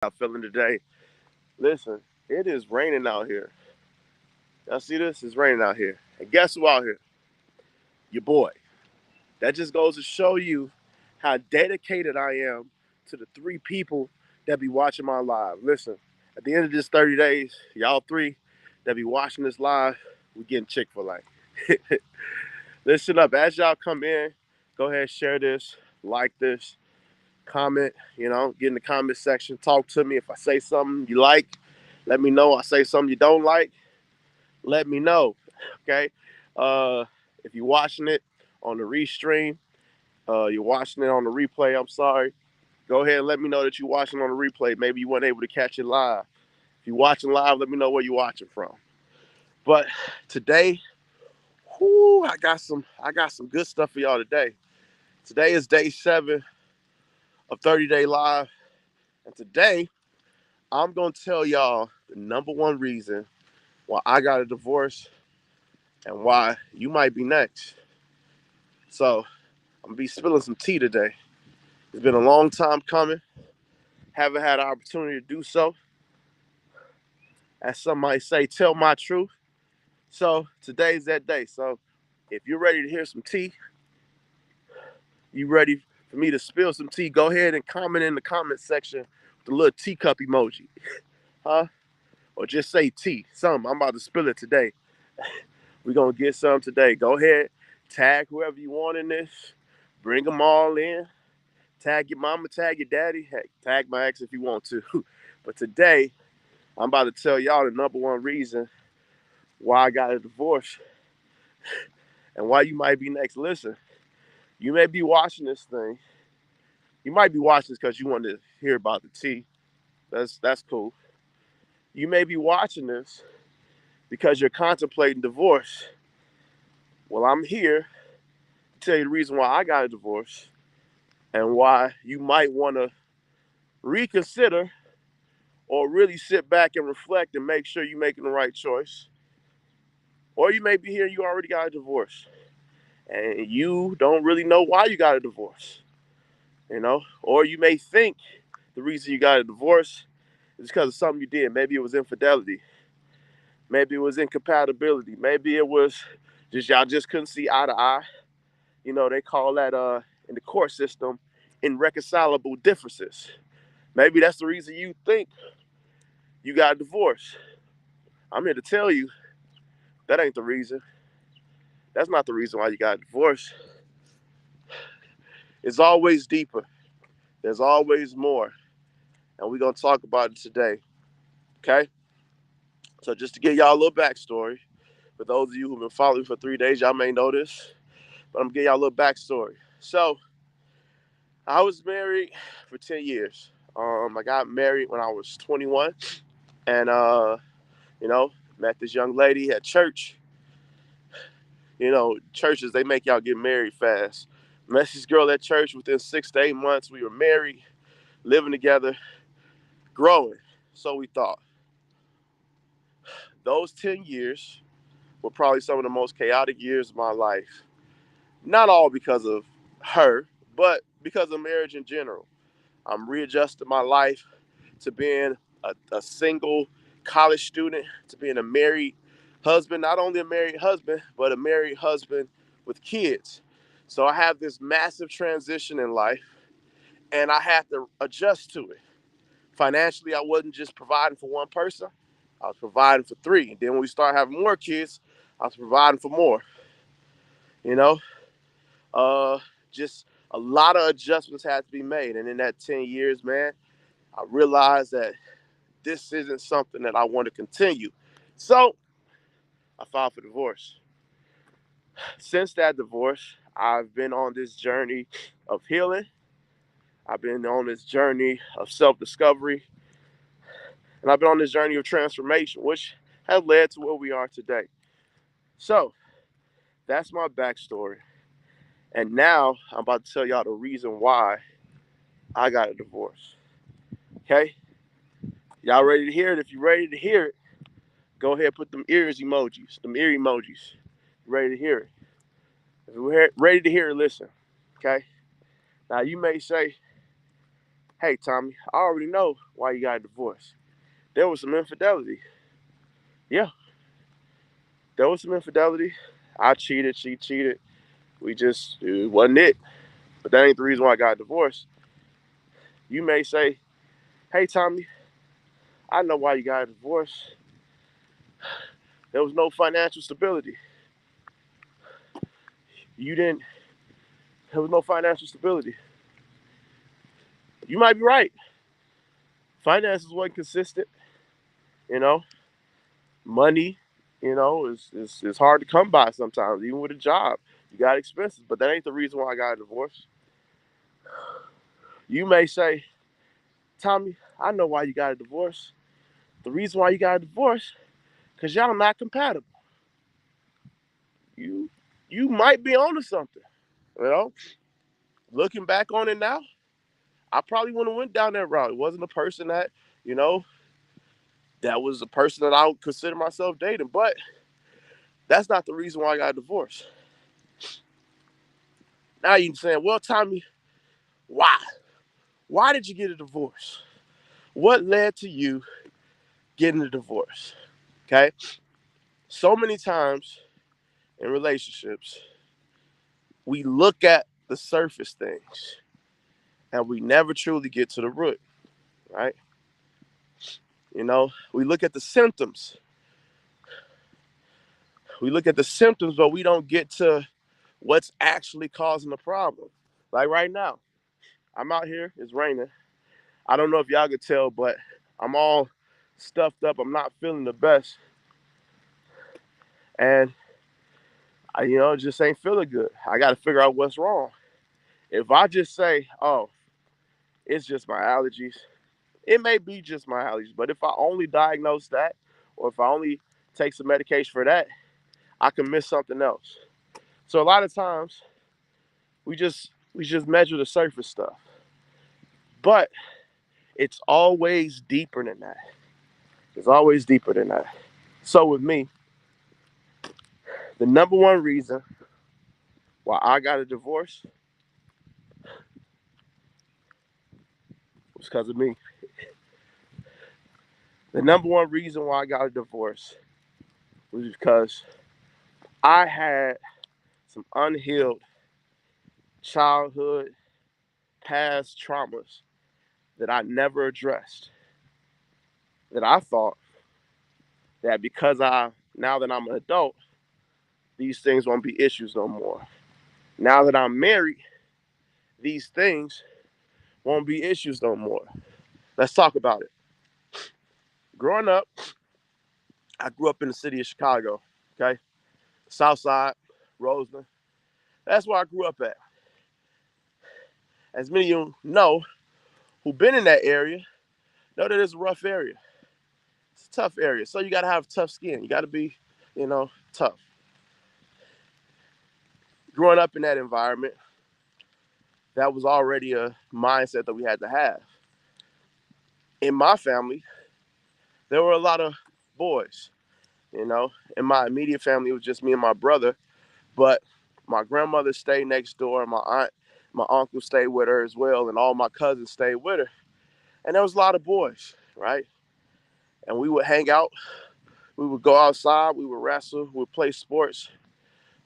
y'all feeling today? Listen, it is raining out here. Y'all see this? It's raining out here. And guess who out here? Your boy. That just goes to show you how dedicated I am to the three people that be watching my live. Listen, at the end of this 30 days, y'all three that be watching this live, we getting Chick-fil-A. Listen up. As y'all come in, go ahead, share this, like this, comment, get in the comment section. Talk to me. If I say something you like, let me know. I say something you don't like, let me know. Okay. Uh, if you're watching it on the restream, you're watching it on the replay, I'm sorry. Go ahead and let me know that you're watching on the replay. Maybe you weren't able to catch it live. If you're watching live, let me know where you're watching from. But today, I got some good stuff for y'all today. Today is day 7 of 30 Day Live. And today I'm gonna tell y'all the number one reason why I got a divorce and why you might be next. So I'm gonna be spilling some tea today. It's been a long time coming. Haven't had an opportunity to do so. As some might say, tell my truth. So today's that day. So if you're ready to hear some tea, you ready for me to spill some tea, go ahead and comment in the comment section with the little teacup emoji. Huh? Or just say tea. Something. I'm about to spill it today. We're going to get some today. Go ahead, tag whoever you want in this. Bring them all in. Tag your mama, tag your daddy. Heck, tag my ex if you want to. But today, I'm about to tell y'all the number one reason why I got a divorce and why you might be next. Listen, you may be watching this thing. You might be watching this because you want to hear about the tea. That's cool. You may be watching this because you're contemplating divorce. Well, I'm here to tell you the reason why I got a divorce and why you might want to reconsider or really sit back and reflect and make sure you're making the right choice. Or you may be here, you already got a divorce and you don't really know why you got a divorce, or you may think the reason you got a divorce is because of something you did. Maybe it was infidelity, maybe it was incompatibility, maybe it was just y'all just couldn't see eye to eye. They call that in the court system irreconcilable differences. Maybe that's the reason you think you got a divorce. I'm here to tell you that ain't the reason. That's not the reason why you got a divorce. It's always deeper. There's always more. And we're going to talk about it today. Okay? So, just to give y'all a little backstory, for those of you who've been following me for 3 days, y'all may know this, but I'm going to give y'all a little backstory. So, I was married for 10 years. I got married when I was 21. And, you know, met this young lady at church. Churches, they make y'all get married fast. Met this girl at church. Within 6 to 8 months, we were married, living together, growing. So we thought. Those 10 years were probably some of the most chaotic years of my life. Not all because of her, but because of marriage in general. I'm readjusting my life to being a single college student, to being a married husband, not only a married husband, but a married husband with kids. So I have this massive transition in life and I had to adjust to it. Financially, I wasn't just providing for one person, I was providing for three. And then when we started having more kids, I was providing for more. You know, uh, just a lot of adjustments had to be made. And in that 10 years, man, I realized that this isn't something that I want to continue. So I filed for divorce. Since that divorce, I've been on this journey of healing. I've been on this journey of self discovery. And I've been on this journey of transformation, which has led to where we are today. So that's my backstory. And now I'm about to tell y'all the reason why I got a divorce. Okay? Y'all ready to hear it? If you're ready to hear it, go ahead and put them ears emojis, them ear emojis. Ready to hear it. If you're ready to hear it, listen. Okay? Now you may say, Hey, Tommy, I already know why you got a divorce. There was some infidelity. Yeah, there was some infidelity. I cheated, she cheated. It wasn't it. But that ain't the reason why I got divorced. You may say, hey, Tommy, I know why you got a divorce. There was no financial stability. You didn't, there was no financial stability. You might be right. Finances wasn't consistent, you know. Money, is hard to come by sometimes, even with a job. You got expenses, but that ain't the reason why I got a divorce. You may say, Tommy, I know why you got a divorce. The reason why you got a divorce, because y'all not compatible. You you might be onto something. You know, looking back on it now, I probably wouldn't have went down that route. It wasn't a person you know, that was a person that I would consider myself dating. But that's not the reason why I got a divorce. Now you're saying, well, Tommy, why? Why did you get a divorce? What led to you getting a divorce? Okay. So many times in relationships, we look at the surface things and we never truly get to the root, right? We look at the symptoms. We look at the symptoms, but we don't get to what's actually causing the problem. Like right now, I'm out here, it's raining. I don't know if y'all could tell, but I'm all stuffed up. I'm not feeling the best. And just ain't feeling good. I got to figure out what's wrong. If I just say, oh, it's just my allergies, it may be just my allergies. But if I only diagnose that, or if I only take some medication for that, I can miss something else. So a lot of times we just measure the surface stuff. But it's always deeper than that. It's always deeper than that. So with me, the number one reason why I got a divorce was because of me. The number one reason why I got a divorce was because I had some unhealed childhood past traumas that I never addressed. That I thought that because now that I'm an adult, these things won't be issues no more. Now that I'm married, these things won't be issues no more. Let's talk about it. Growing up, I grew up in the city of Chicago, okay? South Side, Roseland. That's where I grew up at. As many of you know who've been in that area, know that it's a rough area. It's a tough area. So you got to have tough skin. You got to be, tough. Growing up in that environment, that was already a mindset that we had to have. In my family, there were a lot of boys. In my immediate family, it was just me and my brother. But my grandmother stayed next door. My aunt, my uncle stayed with her as well, and all my cousins stayed with her. And there was a lot of boys, right? And we would hang out. We would go outside. We would wrestle. We would play sports.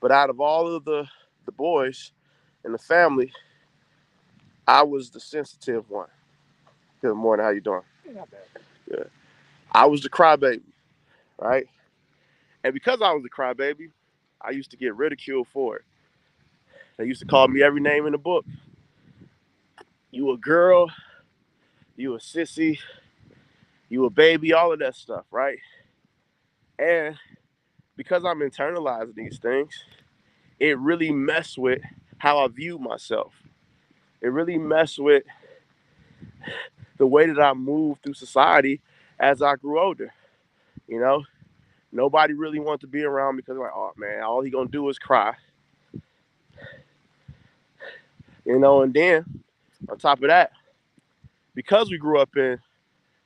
But out of all of the boys in the family, I was the sensitive one. Good morning. How you doing? Not bad. Good. I was the crybaby, right? And because I was the crybaby, I used to get ridiculed for it. They used to call me every name in the book. You a girl, you a sissy, you a baby, all of that stuff, right? And because I'm internalizing these things, it really messed with how I view myself. It really messed with the way that I moved through society as I grew older. You know, nobody really wanted to be around me because like, oh man, all he gonna do is cry. And then on top of that, because we grew up in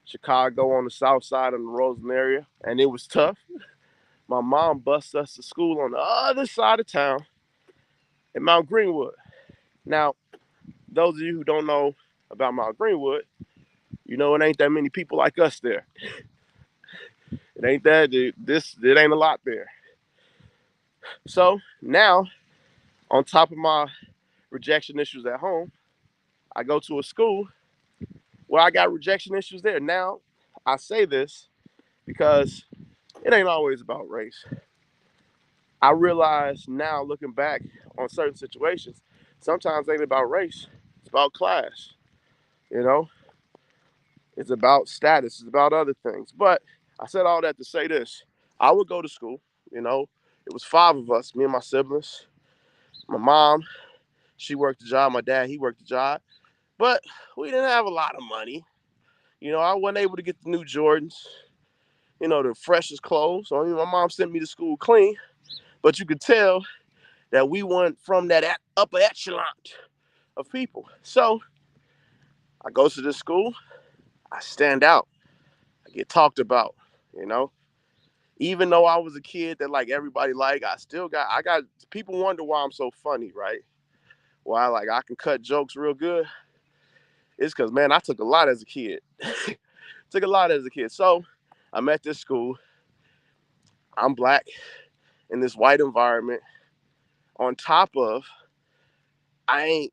Chicago on the south side of the Roseland area, and it was tough. My mom bused us to school on the other side of town in Mount Greenwood. Now, those of you who don't know about Mount Greenwood, it ain't that many people like us there. It ain't that it ain't a lot there. So now, on top of my rejection issues at home, I go to a school where I got rejection issues there. Now, I say this because it ain't always about race. I realize now, looking back on certain situations, sometimes it ain't about race. It's about class. You know, it's about status. It's about other things. But I said all that to say this: I would go to school. You know, it was five of us, me and my siblings. My mom, she worked the job. My dad, he worked the job. But we didn't have a lot of money. I wasn't able to get the new Jordans. The freshest clothes. So my mom sent me to school clean. But you could tell that we weren't from that upper echelon of people. So I go to this school, I stand out, I get talked about, you know. Even though I was a kid that like everybody like, I got people wonder why I'm so funny, right? Why I can cut jokes real good. It's because man, I took a lot as a kid. Took a lot as a kid. So I'm at this school. I'm black in this white environment. On top of I ain't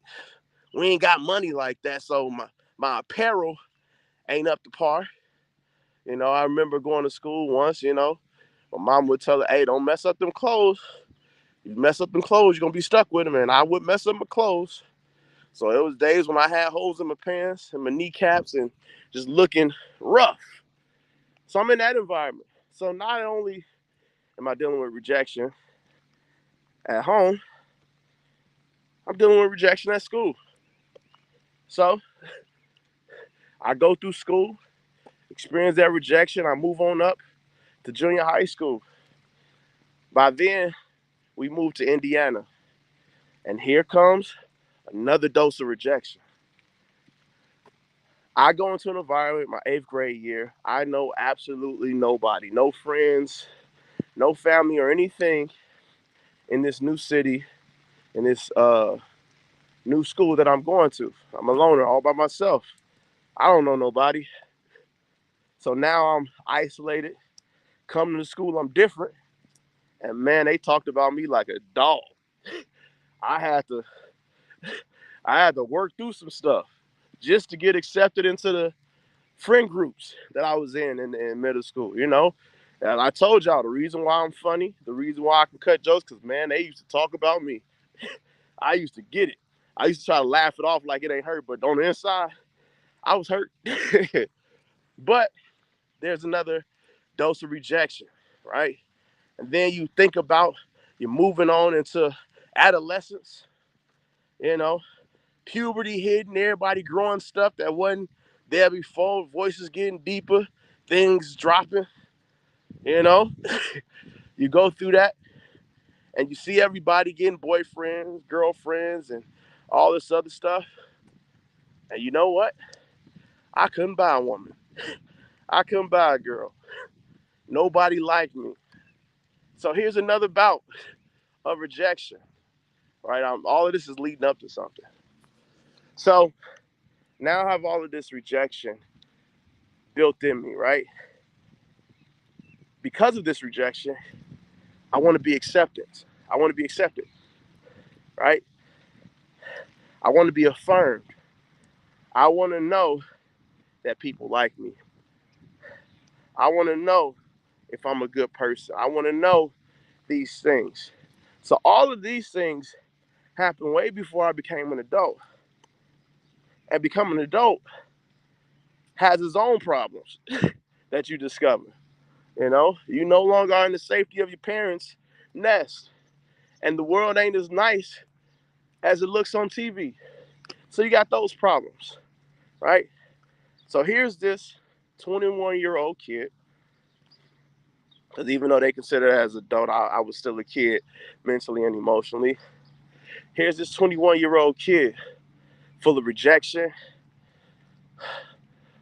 we ain't got money like that. So my apparel ain't up to par. I remember going to school once, my mom would tell her, hey, don't mess up them clothes. You mess up them clothes, you're going to be stuck with them. And I would mess up my clothes. So it was days when I had holes in my pants and my kneecaps and just looking rough. So I'm in that environment. So not only am I dealing with rejection at home, I'm dealing with rejection at school. So I go through school, experience that rejection. I move on up to junior high school. By then, we moved to Indiana. And here comes another dose of rejection. I go into an environment, my eighth grade year. I know absolutely nobody, no friends, no family or anything in this new city, in this new school that I'm going to. I'm a loner all by myself. I don't know nobody. So now I'm isolated. Coming to school, I'm different. And man, they talked about me like a dog. I had to work through some stuff just to get accepted into the friend groups that I was in middle school, And I told y'all the reason why I'm funny, the reason why I can cut jokes, because man, they used to talk about me. I used to get it. I used to try to laugh it off like it ain't hurt, but on the inside, I was hurt. But there's another dose of rejection, right? And then you think about you're moving on into adolescence, you know, puberty hitting, everybody growing stuff that wasn't there before, voices getting deeper, things dropping, you know. You go through that and you see everybody getting boyfriends, girlfriends, and all this other stuff. And you know what? I couldn't buy a woman. I couldn't buy a girl. Nobody liked me. So here's another bout of rejection, right? All of this is leading up to something. So now I have all of this rejection built in me, right? Because of this rejection, I want to be accepted. I want to be accepted, right? I want to be affirmed. I want to know that people like me. I want to know if I'm a good person. I want to know these things. So all of these things happened way before I became an adult. And becoming an adult has its own problems that you discover. You no longer are in the safety of your parents' nest. And the world ain't as nice as it looks on TV. So you got those problems, right? So here's this 21-year-old kid, because even though they consider it as an adult, I was still a kid mentally and emotionally. Here's this 21-year-old kid full of rejection,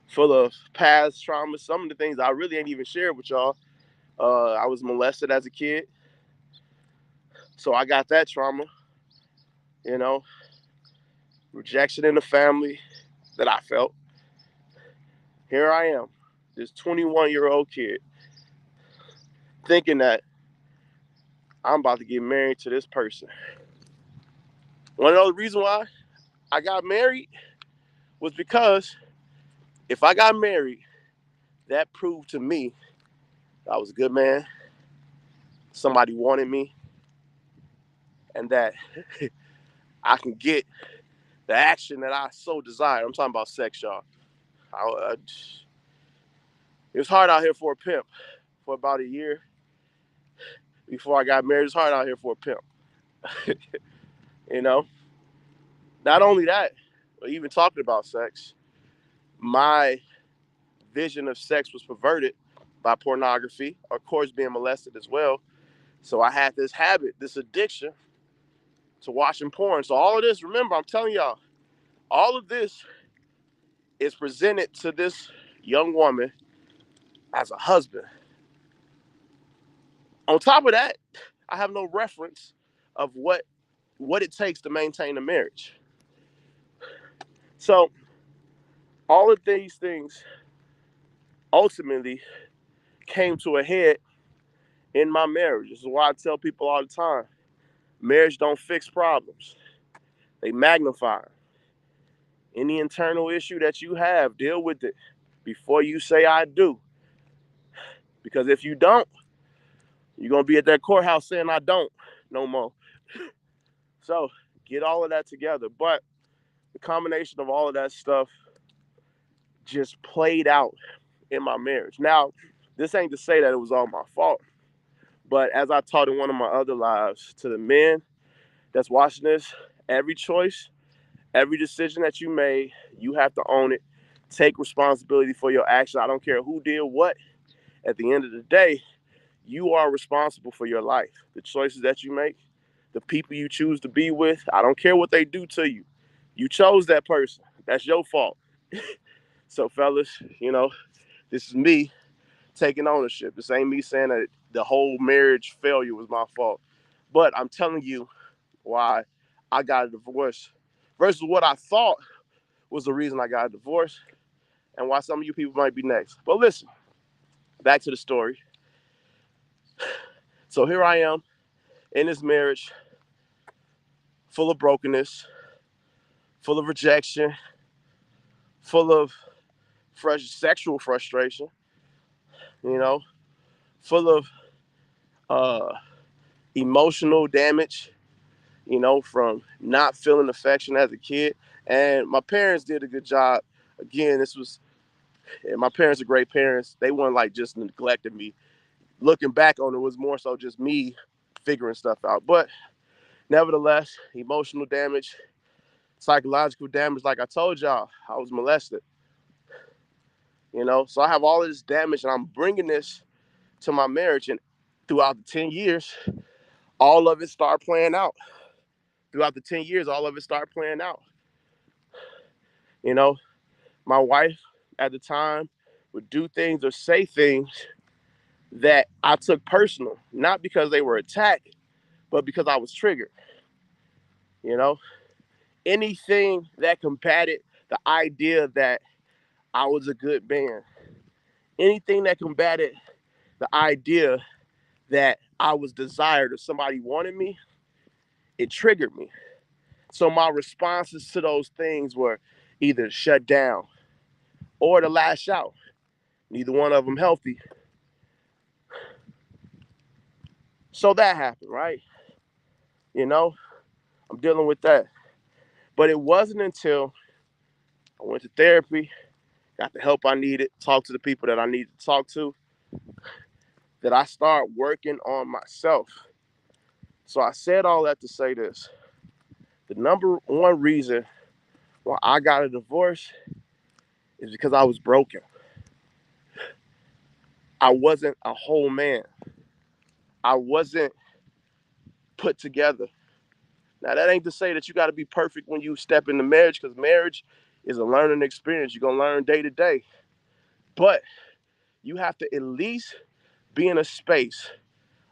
full of past trauma. Some of the things I really ain't even shared with y'all. I was molested as a kid, so I got that trauma, you know, rejection in the family, that I felt. Here I am, this 21-year-old kid, thinking that I'm about to get married to this person. One of the reasons why I got married was because if I got married, that proved to me I was a good man, somebody wanted me, and that I can get the action that I so desire. I'm talking about sex, y'all. It was hard out here for a pimp for about a year before I got married. It's hard out here for a pimp. you know, Not only that, but even talking about sex, my vision of sex was perverted by pornography, of course, being molested as well. So I had this habit, this addiction to watching porn. So all of this, remember, I'm telling y'all, all of this is presented to this young woman as a husband. On top of that, I have no reference of what it takes to maintain a marriage. So all of these things ultimately came to a head in my marriage. This is why I tell people all the time, marriage don't fix problems. They magnify. Any internal issue that you have, deal with it before you say I do. Because if you don't, you're going to be at that courthouse saying I don't no more. So get all of that together. But the combination of all of that stuff just played out in my marriage. Now, this ain't to say that it was all my fault. But as I taught in one of my other lives to the men that's watching this, every choice, every decision that you made, you have to own it. Take responsibility for your action. I don't care who did what. At the end of the day, you are responsible for your life. The choices that you make, the people you choose to be with, I don't care what they do to you. You chose that person. That's your fault. So, fellas, this is me taking ownership. This ain't me saying that the whole marriage failure was my fault. But I'm telling you why I got a divorce versus what I thought was the reason I got a divorce and why some of you people might be next. But listen, back to the story. So here I am in this marriage full of brokenness, full of rejection, full of sexual frustration, you know, full of uh, emotional damage, from not feeling affection as a kid. And my parents did a good job. Again, my parents are great parents. They weren't like just neglecting me. Looking back on it was more so just me figuring stuff out. But nevertheless, emotional damage, psychological damage, like I told y'all, I was molested. So I have all of this damage and I'm bringing this to my marriage. And throughout the 10 years, all of it started playing out. Throughout the 10 years, all of it started playing out. You know, my wife at the time would do things or say things that I took personal, not because they were attacked, but because I was triggered. You know, anything that combated the idea that I was a good man, anything that combated the idea that I was desired or somebody wanted me, it triggered me. So my responses to those things were either shut down or to lash out. Neither one of them healthy. So that happened, right? You know, I'm dealing with that. But it wasn't until I went to therapy, got the help I needed, talked to the people that I needed to talk to, that I started working on myself. So I said all that to say this. The number one reason why I got a divorce is because I was broken. I wasn't a whole man. I wasn't put together. Now, that ain't to say that you got to be perfect when you step into marriage, because marriage is a learning experience. You're going to learn day to day. But you have to at least be in a space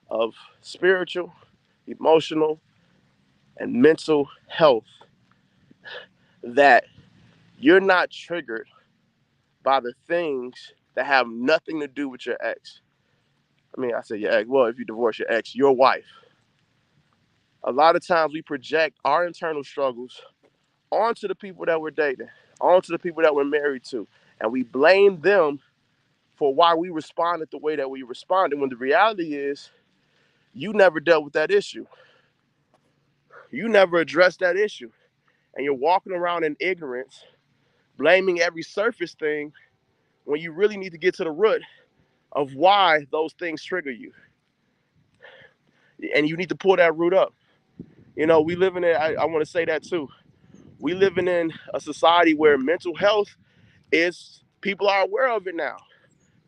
of spiritual, emotional, and mental health that You're not triggered by the things that have nothing to do with your ex. I mean, I said your ex. Well, if you divorce your ex, your wife. A lot of times we project our internal struggles onto the people that we're dating, onto the people that we're married to, and we blame them for why we responded the way that we responded. When the reality is, you never dealt with that issue. You never addressed that issue, and you're walking around in ignorance, blaming every surface thing when you really need to get to the root of why those things trigger you. And you need to pull that root up. You know, we live in it. I want to say that too. We living in a society where mental health is, people are aware of it now.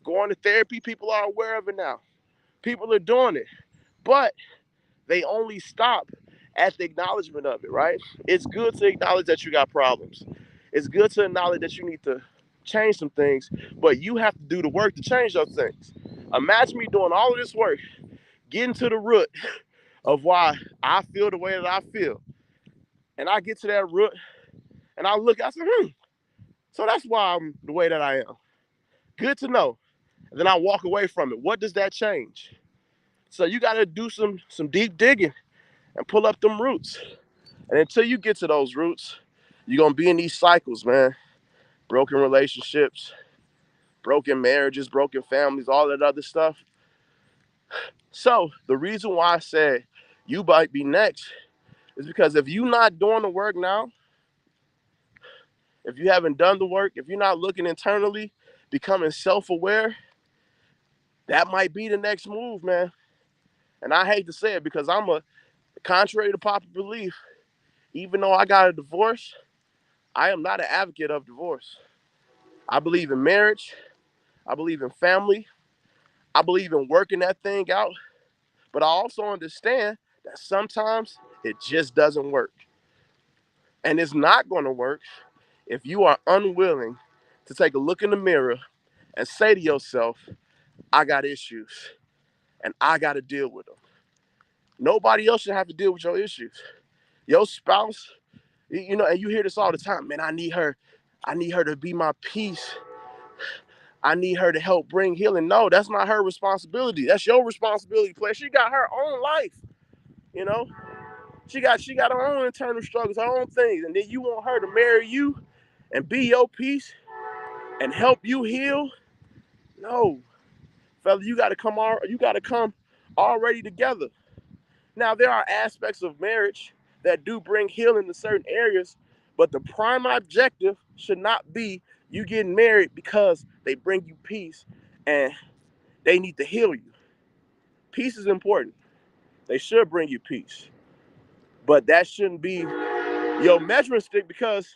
Going to therapy, people are aware of it now. People are doing it, but they only stop at the acknowledgement of it, right? It's good to acknowledge that you got problems. It's good to acknowledge that you need to change some things, but you have to do the work to change those things. Imagine me doing all of this work, getting to the root of why I feel the way that I feel. And I get to that root and I look, I say, so that's why I'm the way that I am. Good to know. And then I walk away from it. What does that change? So you got to do some deep digging and pull up them roots. And until you get to those roots, you're going to be in these cycles, man. Broken relationships, broken marriages, broken families, all that other stuff. So the reason why I said you might be next is because if you're not doing the work now, if you haven't done the work, if you're not looking internally, becoming self-aware, that might be the next move, man. And I hate to say it because contrary to popular belief, even though I got a divorce, I am not an advocate of divorce. I believe in marriage. I believe in family. I believe in working that thing out. But I also understand that sometimes it just doesn't work. And it's not going to work if you are unwilling to take a look in the mirror and say to yourself, I got issues and I got to deal with them. Nobody else should have to deal with your issues. Your spouse, you know, and you hear this all the time, man, I need her. I need her to be my peace. I need her to help bring healing. No, that's not her responsibility. That's your responsibility, player. She got her own life, you know. She got her own internal struggles, her own things. And then you want her to marry you and be your peace and help you heal. No, fella, you gotta come already together. Now there are aspects of marriage that do bring healing to certain areas, but the prime objective should not be you getting married because they bring you peace and they need to heal you. Peace is important. They should bring you peace. But that shouldn't be your measuring stick because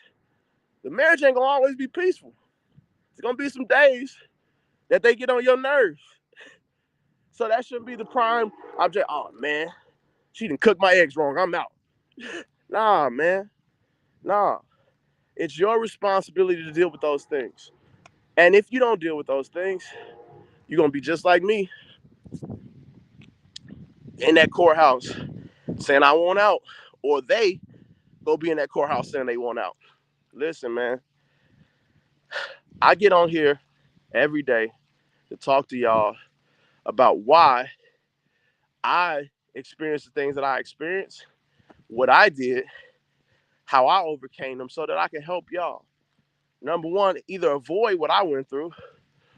the marriage ain't gonna always be peaceful. There's gonna be some days that they get on your nerves. So that shouldn't be the prime object. Oh man, she didn't cook my eggs wrong. I'm out. Nah, man. Nah. It's your responsibility to deal with those things. And if you don't deal with those things, you're gonna be just like me in that courthouse saying I want out. Or they go be in that courthouse saying they want out. Listen, man, I get on here every day to talk to y'all about why I experienced the things that I experienced, what I did, how I overcame them so that I can help y'all. Number one, either avoid what I went through,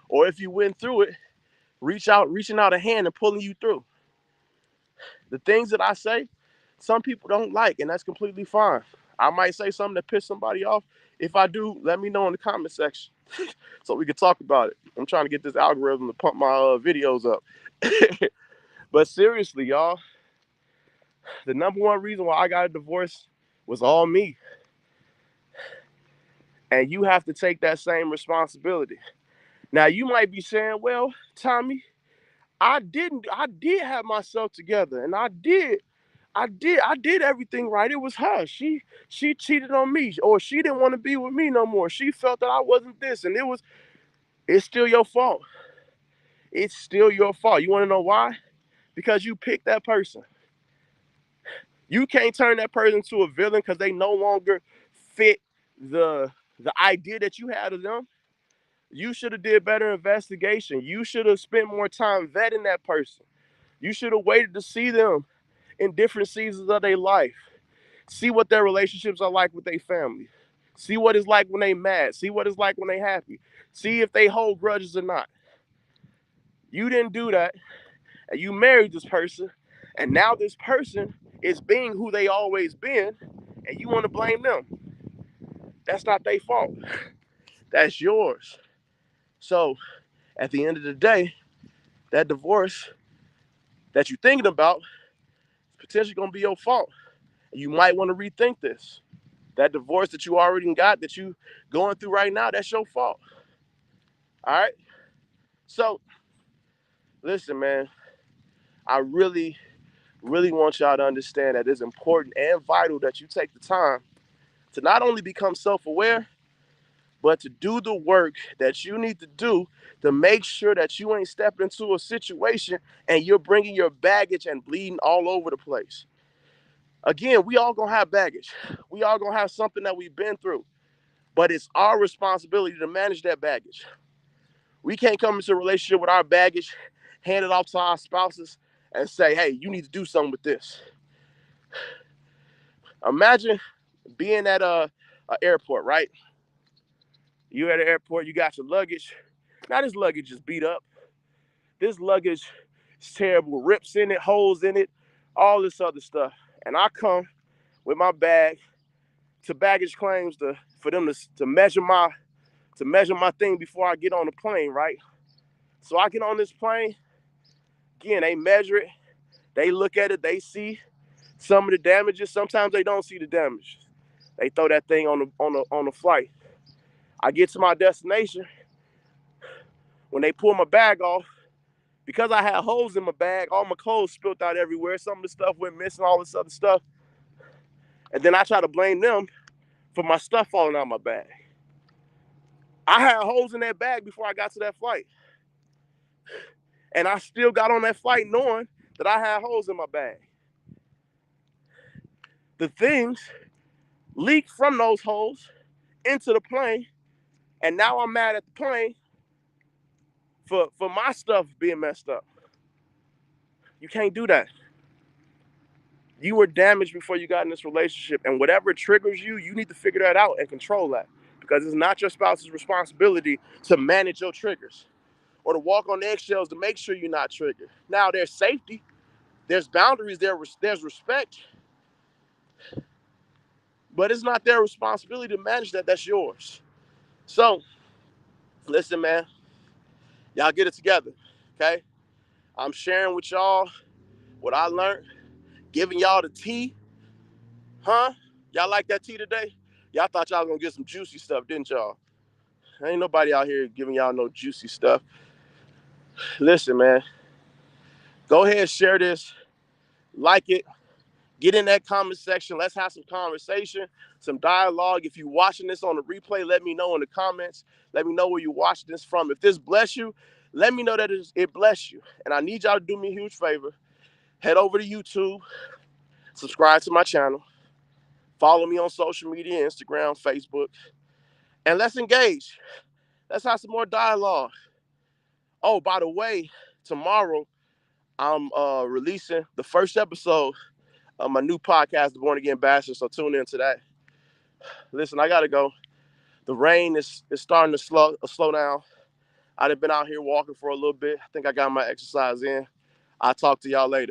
or if you went through it, reaching out a hand and pulling you through. The things that I say, some people don't like, and that's completely fine. I might say something that piss somebody off. If I do, let me know in the comment section so we can talk about it. I'm trying to get this algorithm to pump my videos up. But seriously, y'all, the number one reason why I got a divorce was all me. And you have to take that same responsibility. Now, you might be saying, well, Tommy, I did have myself together and I did everything right. It was her. She cheated on me, or she didn't want to be with me no more. She felt that I wasn't this, and it's still your fault. It's still your fault. You want to know why? Because you picked that person. You can't turn that person to a villain because they no longer fit the the idea that you had of them, you should have did better investigation. You should have spent more time vetting that person. You should have waited to see them in different seasons of their life. See what their relationships are like with their family. See what it's like when they mad. See what it's like when they happy. See if they hold grudges or not. You didn't do that, and you married this person, and now this person is being who they always been, and you want to blame them. That's not their fault. That's yours. So at the end of the day, that divorce that you're thinking about is potentially going to be your fault. You might want to rethink this. That divorce that you already got, that you going through right now, that's your fault. All right? So, listen, man, I really, really want y'all to understand that it's important and vital that you take the time to not only become self-aware, but to do the work that you need to do to make sure that you ain't stepping into a situation and you're bringing your baggage and bleeding all over the place. Again, we all gonna have baggage. We all gonna have something that we've been through, but it's our responsibility to manage that baggage. We can't come into a relationship with our baggage, hand it off to our spouses, and say, hey, you need to do something with this. Imagine being at a airport, right? You at an airport, you got your luggage. Now this luggage is beat up. This luggage is terrible, rips in it, holes in it, all this other stuff. And I come with my bag to baggage claims for them to measure my thing before I get on the plane, right? So I get on this plane. Again, they measure it, they look at it, they see some of the damages. Sometimes they don't see the damage. They throw that thing on the flight. I get to my destination. When they pull my bag off, because I had holes in my bag, all my clothes spilled out everywhere. Some of the stuff went missing, all this other stuff. And then I try to blame them for my stuff falling out of my bag. I had holes in that bag before I got to that flight. And I still got on that flight knowing that I had holes in my bag. The things leaked from those holes into the plane, and now I'm mad at the plane for my stuff being messed up. You can't do that. You were damaged before you got in this relationship, and whatever triggers you, you need to figure that out and control that, because it's not your spouse's responsibility to manage your triggers or to walk on eggshells to make sure you're not triggered. Now, there's safety, there's boundaries, there's respect, but it's not their responsibility to manage that. That's yours. So, listen, man, y'all get it together, okay? I'm sharing with y'all what I learned, giving y'all the tea. Huh? Y'all like that tea today? Y'all thought y'all was gonna get some juicy stuff, didn't y'all? Ain't nobody out here giving y'all no juicy stuff. Listen, man, go ahead, share this, like it, get in that comment section. Let's have some conversation, some dialogue. If you're watching this on the replay, let me know in the comments. Let me know where you're watching this from. If this bless you, let me know that it bless you. And I need y'all to do me a huge favor. Head over to YouTube, subscribe to my channel, follow me on social media, Instagram, Facebook, and let's engage. Let's have some more dialogue. Oh, by the way, tomorrow I'm releasing the first episode of my new podcast, The Born Again Bastard, so tune into that. Listen, I gotta go. The rain is starting to slow down. I've been out here walking for a little bit. I think I got my exercise in. I'll talk to y'all later.